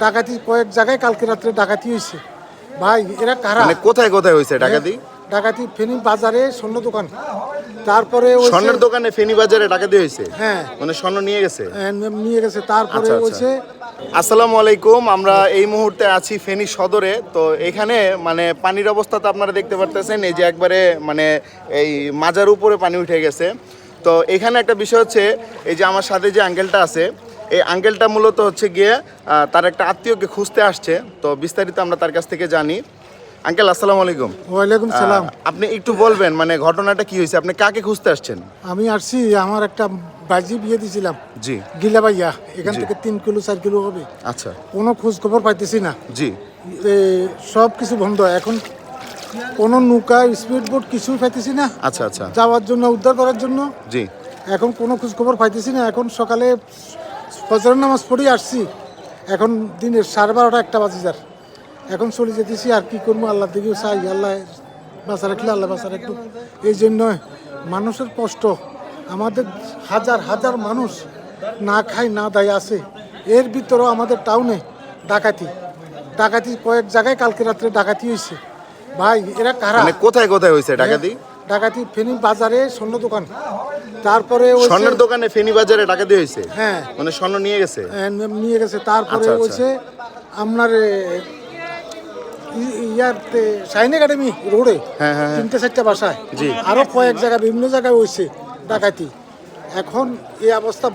ডাকাতি কয়েক জায়গায় কালকে রাত্রে ডাকাতি হয়েছে ভাই। এরা কারা? মানে কোথায় কোথায় হয়েছে ডাকাতি? ডাকাতি ফেনী বাজারে স্বর্ণ দোকান, তারপরে স্বর্ণের দোকানে ফেনী বাজারে ডাকাতি হয়েছে। হ্যাঁ, মানে স্বর্ণ নিয়ে গেছে। নিয়ে গেছে। তারপরে হয়েছে। আসসালামু আলাইকুম, আমরা এই মুহূর্তে আছি ফেনী সদরে। তো এখানে মানে পানির অবস্থা তো আপনারা দেখতে পারতেছেন, এই যে একবারে মানে এই মাজার উপরে পানি উঠে গেছে। তো এখানে একটা বিষয় হচ্ছে, এই যে আমার সাথে যে আঙ্কেলটা আছে, এই আঙ্কেলটা মূলত হচ্ছে গিয়ে তার একটা আত্মীয়কে খুঁজতে আসছে। তো বিস্তারিত আমরা তার কাছ থেকে জানি। আঙ্কেল আসসালামু আলাইকুম। ওয়ালাইকুম সালাম। আপনি একটু বলবেন মানে ঘটনাটা কি হয়েছে, আপনি কাকে খুঁজতে আসছেন? আমি আসছি, আমার একটা বাজি বিয়ে দিয়েছিলাম। জি। গিলা ভাইয়া, এখান থেকে 3 কিলো 4 কিলো হবে। আচ্ছা। কোনো খোঁজ খবর পাইতেছি না। জি। সব কিছু বন্ধ। এখন কোনো নৌকা স্পিড বোট কিছুই পাইতেছি না। আচ্ছা আচ্ছা। যাওয়ার জন্য, উদ্ধার করার জন্য। জি। এখন কোনো খোঁজ খবর পাইতেছি না। এখন সকালে ফজরের নামাজ পড়ে আসছি, এখন দিনের 12:30 1টা বাজে যার। এখন চলে যেতেছি, আর কি করবো, আল্লাহ দিকেও চাই, আল্লাহ বাঁচা রাখলে আল্লাহ বাঁচা রাখলো। এই জন্য মানুষের কষ্ট, আমাদের হাজার হাজার মানুষ না খায় না দায় আছে। এর ভিতরেও আমাদের টাউনে ডাকাতি কয়েক জায়গায় কালকে রাত্রে ডাকাতি হয়েছে ভাই। এরা কারা? মানে কোথায় কোথায় হয়েছে ডাকাতি? ডাকাতি ফেনী বাজারে স্বর্ণ দোকান, তারপরে স্বর্ণের দোকানে ফেনী বাজারে ডাকাতি হয়েছে। হ্যাঁ, মানে স্বর্ণ নিয়ে গেছে। নিয়ে গেছে। তারপরে হয়েছে আপনার ইয়ারতে শাইন একাডেমি রোডে 3-4টা বাসায়, আরো কয়েক জায়গায় বিভিন্ন জায়গায় হয়েছে ডাকাতি। এখন এই অবস্থা,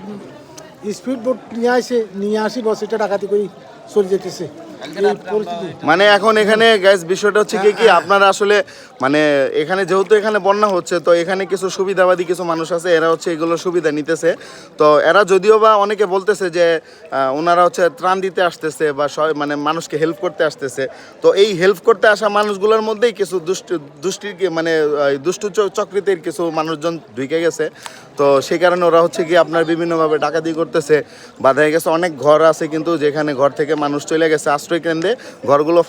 স্পিড বোট নিয়ে আসি বস, এটা ডাকাতি করে চলে যেতেছে। মানে এখন এখানে গ্যাস বিষয়টা হচ্ছে কি আপনারা আসলে মানে এখানে যেহেতু এখানে বন্যা হচ্ছে, তো এখানে কিছু সুবিধাবাদী কিছু মানুষ আছে, এরা হচ্ছে এগুলো সুবিধা নিতেছে। তো এরা যদিও বা অনেকে বলতেছে যে ওনারা হচ্ছে ত্রাণ দিতে আসতেছে বা মানে মানুষকে হেল্প করতে আসতেছে। তো এই হেল্প করতে আসা মানুষগুলোর মধ্যেই কিছু মানে দুষ্টু চক্রিতের কিছু মানুষজন ঢুকে গেছে। তো সেই কারণে ওরা হচ্ছে কি আপনার বিভিন্নভাবে ডাকাতি করতেছে। বাধা হয়ে গেছে অনেক ঘর আছে, কিন্তু যেখানে ঘর থেকে মানুষ চলে গেছে আশ্রয় কেন্দ্রে, ঘরগুলো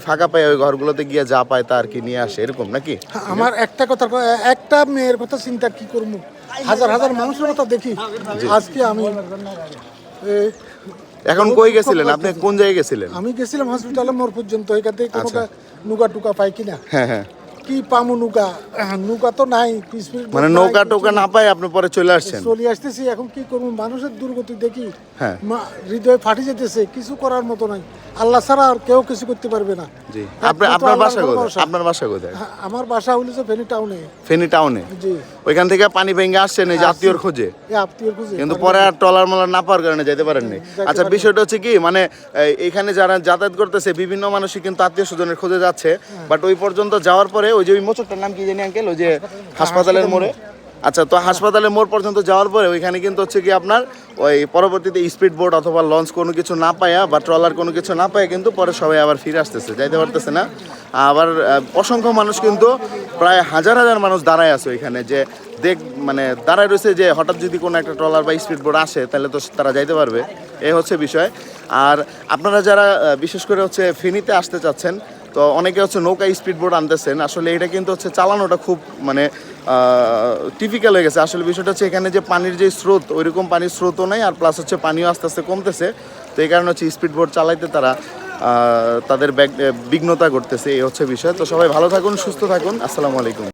ফাঁকা পায়, ওই ঘরগুলোতে গিয়ে যা পায় তা আর কি নিয়ে আসে, এরকম নাকি? আমার একটা মেয়ের কথা চিন্তা কি করবো, হাজার হাজার মানুষের কথা দেখি। আজকে আমি এখন কই গেছিলেন আপনি, কোন জায়গায় গেছিলেন? আমি গেছিলাম হসপিটালে মোড় পর্যন্ত, এখান থেকে কোনো নৌকা টুকা পাই কিনা। হ্যাঁ। কি পামু নৌকা তো নাই, মানে নৌকা টোকা না পাই আপনি পরে চলে আসতেছি। এখন কি করবো, মানুষের দুর্গতি দেখি হৃদয় ফাটি যেতেছে, কিছু করার মতো নাই। আল্লাহ ছাড়া আর কেউ কিছু করতে পারবে না। আপনার বাসা কোথায়? আমার বাসা হলো যে ফেনী টাউনে। জি। ওইখান থেকে পানি ভেঙে আসছেন এই আত্মীয়র খোঁজে, কিন্তু পরে আর ট্রলার মলার না পাওয়ার কারণে যেতে পারেননি। আচ্ছা, বিষয়টা হচ্ছে কি মানে এখানে যারা যাতায়াত করতেছে বিভিন্ন মানুষই কিন্তু আত্মীয় স্বজনের খোঁজে যাচ্ছে, বাট ওই পর্যন্ত যাওয়ার পরে ওই যে ওই মোচরটার নাম কি জানি আঙ্কেল, ওই যে হাসপাতালের মোড়ে। আচ্ছা, তো হাসপাতালের মোড় পর্যন্ত যাওয়ার পরে ওইখানে কিন্তু হচ্ছে কি আপনার ওই পরবর্তীতে স্পিড বোট অথবা লঞ্চ কোনো কিছু না পায়া বা ট্রলার কোনো কিছু না পায়, কিন্তু পরে সবাই আবার ফিরে আসতেছে, যাইতে পারতেছে না। আবার অসংখ্য মানুষ কিন্তু প্রায় হাজার হাজার মানুষ দাঁড়ায় আছে ওইখানে, যে মানে দাঁড়ায় রয়েছে যে হঠাৎ যদি কোনো একটা ট্রলার বা স্পিড বোট আসে তাহলে তো তারা যাইতে পারবে, এই হচ্ছে বিষয়। আর আপনারা যারা বিশেষ করে হচ্ছে ফেনীতে আসতে চাচ্ছেন, তো অনেকে হচ্ছে নৌকা স্পিড বোট আনতেছেন, আসলে এটা কিন্তু হচ্ছে চালানোটা খুব মানে টিপিক্যাল হয়ে গেছে। আসলে বিষয়টা হচ্ছে এখানে যে পানির যে স্রোত, ওইরকম পানির স্রোতও নেই, আর প্লাস হচ্ছে পানিও আস্তে আস্তে কমতেছে। তো এই কারণে হচ্ছে স্পিড বোট চালাইতে তারা তাদের বিঘ্নতা করতেছে, এই হচ্ছে বিষয়। তো সবাই ভালো থাকুন, সুস্থ থাকুন। আসসালামু আলাইকুম।